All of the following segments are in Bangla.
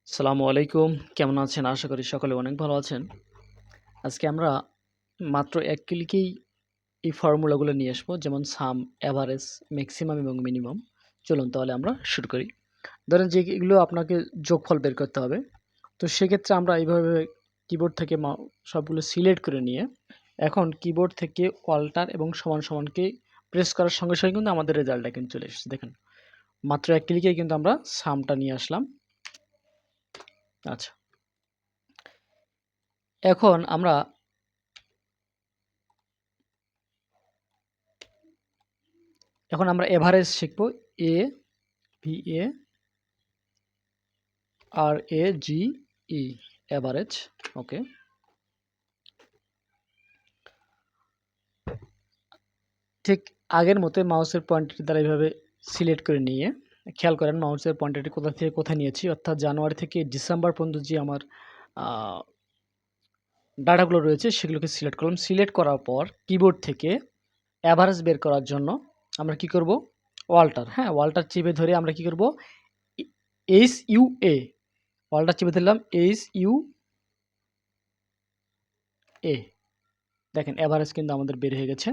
আসসালামু আলাইকুম। কেমন আছেন? আশা করি সকলে অনেক ভালো আছেন। আজকে আমরা মাত্র ১ ক্লিকেই এই ফর্মুলাগুলো নিয়ে আসবো। যেমন সাম, এভারেজ, ম্যাক্সিমাম এবং মিনিমাম। চলুন তাহলে আমরা শুরু করি। ধরেন যে এগুলো আপনাকে যোগফল বের করতে হবে। তো সেক্ষেত্রে আমরা এইভাবে কিবোর্ড থেকে সবগুলো সিলেক্ট করে নিয়ে এখন কিবোর্ড থেকে অল্টার এবং সমান সমানকে প্রেস করার সঙ্গে সঙ্গে কিন্তু আমাদের রেজাল্টটা কিন্তু চলে এসেছে। দেখেন মাত্র ১ ক্লিকেই কিন্তু আমরা সামটা নিয়ে আসলাম। আচ্ছা, এখন আমরা এভারেজ শিখব। A V A R A G E, average. ওকে, ঠিক আগের মতো মাউসের পয়েন্টারটি দ্বারা এইভাবে সিলেক্ট করে নিয়ে খেয়াল করেন মাউসের পয়েন্টারটি কোথা থেকে কোথায় নিয়েছি, অর্থাৎ জানুয়ারি থেকে ডিসেম্বর পর্যন্ত যে আমার ডাটাগুলো রয়েছে সেগুলোকে সিলেক্ট করলাম। সিলেক্ট করার পর কিবোর্ড থেকে অ্যাভারেজ বের করার জন্য আমরা কি করব, ওয়াল্টার, হ্যাঁ ওয়াল্টার চেপে ধরে আমরা কি করব, এইচ ইউ এ, ওয়াল্টার চেপে ধরলাম এইচ ইউ এ। দেখেন এভারেজ কিন্তু আমাদের বের হয়ে গেছে।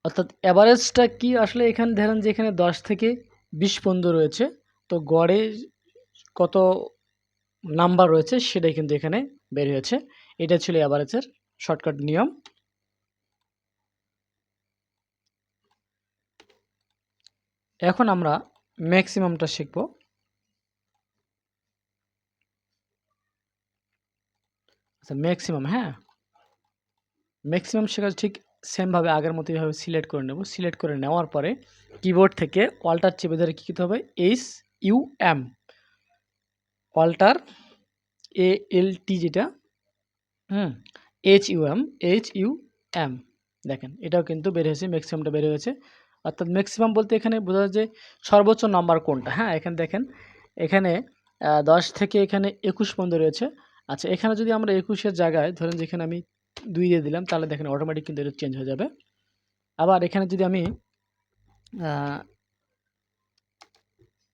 অর্থাৎ এভারেজটা কি আসলে এখানে ধরেন যে এখানে 10 থেকে 20 পর্যন্ত রয়েছে, তো গড়ে কত নাম্বার রয়েছে সেটাই কিন্তু এখানে বের হয়েছে। এটা ছিল এভারেজের শর্টকাট নিয়ম। এখন আমরা ম্যাক্সিমামটা শিখব। আচ্ছা ম্যাক্সিমাম, হ্যাঁ ম্যাক্সিমাম শেখার ঠিক সেমভাবে আগের মতো এইভাবে সিলেক্ট করে নেব। সিলেক্ট করে নেওয়ার পরে কিবোর্ড থেকে অল্টার চেপে ধরে কী করতে হবে, H U M, alter A L T যেটা, H U M, H U M. দেখেন এটাও কিন্তু বের হয়েছে, ম্যাক্সিমামটা বের হয়েছে। অর্থাৎ ম্যাক্সিমাম বলতে এখানে বোঝা যায় যে সর্বোচ্চ নাম্বার কোনটা। হ্যাঁ এখানে দেখেন, এখানে 10 থেকে এখানে 21 পর্যন্ত রয়েছে। আচ্ছা এখানে যদি আমরা 21-এর জায়গায় ধরেন যেখানে আমি 2 দিয়ে দিলাম, তাহলে দেখেন অটোমেটিক কিন্তু এটা চেঞ্জ হয়ে যাবে। আবার এখানে যদি আমি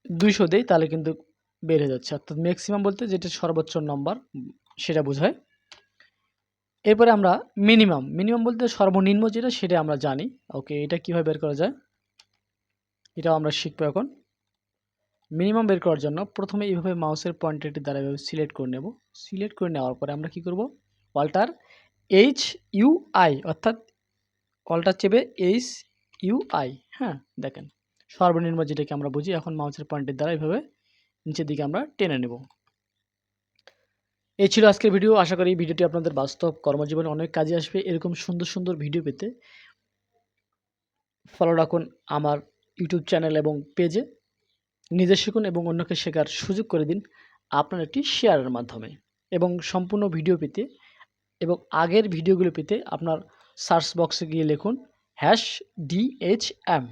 200 দেই তাহলে কিন্তু বের হয়ে যাচ্ছে। অর্থাৎ ম্যাক্সিমাম বলতে যেটা সর্বোচ্চ নম্বর সেটা বোঝায়। এরপরে আমরা মিনিমাম, মিনিমাম বলতে সর্বনিম্ন যেটা সেটা আমরা জানি। ওকে, এটা কিভাবে বের করা যায় এটাও আমরা শিখবো এখন। মিনিমাম বের করার জন্য প্রথমে এইভাবে মাউসের পয়েন্টারটি দ্বারা এভাবে সিলেক্ট করে নেব। সিলেক্ট করে নেওয়ার পরে আমরা কি করব, অল্টার এইচ ইউ আই, অর্থাৎ অল্টার চেপে এইচ ইউ আই, হ্যাঁ দেখেন সর্বনিম্ন যেটাকে আমরা বুঝি। এখন মাউসের পয়েন্টের দ্বারা এইভাবে নিচের দিকে আমরা টেনে নেব। এই ছিল আজকের ভিডিও। আশা করি এই ভিডিওটি আপনাদের বাস্তব কর্মজীবনে অনেক কাজে আসবে। এরকম সুন্দর সুন্দর ভিডিও পেতে ফলো রাখুন আমার ইউটিউব চ্যানেল এবং পেজে। নিজে শিখুন এবং অন্যকে শেখার সুযোগ করে দিন আপনার একটি শেয়ারের মাধ্যমে। এবং সম্পূর্ণ ভিডিও পেতে এবং আগের ভিডিওগুলো পেতে আপনার সার্চ বক্সে গিয়ে লিখুন #DHM।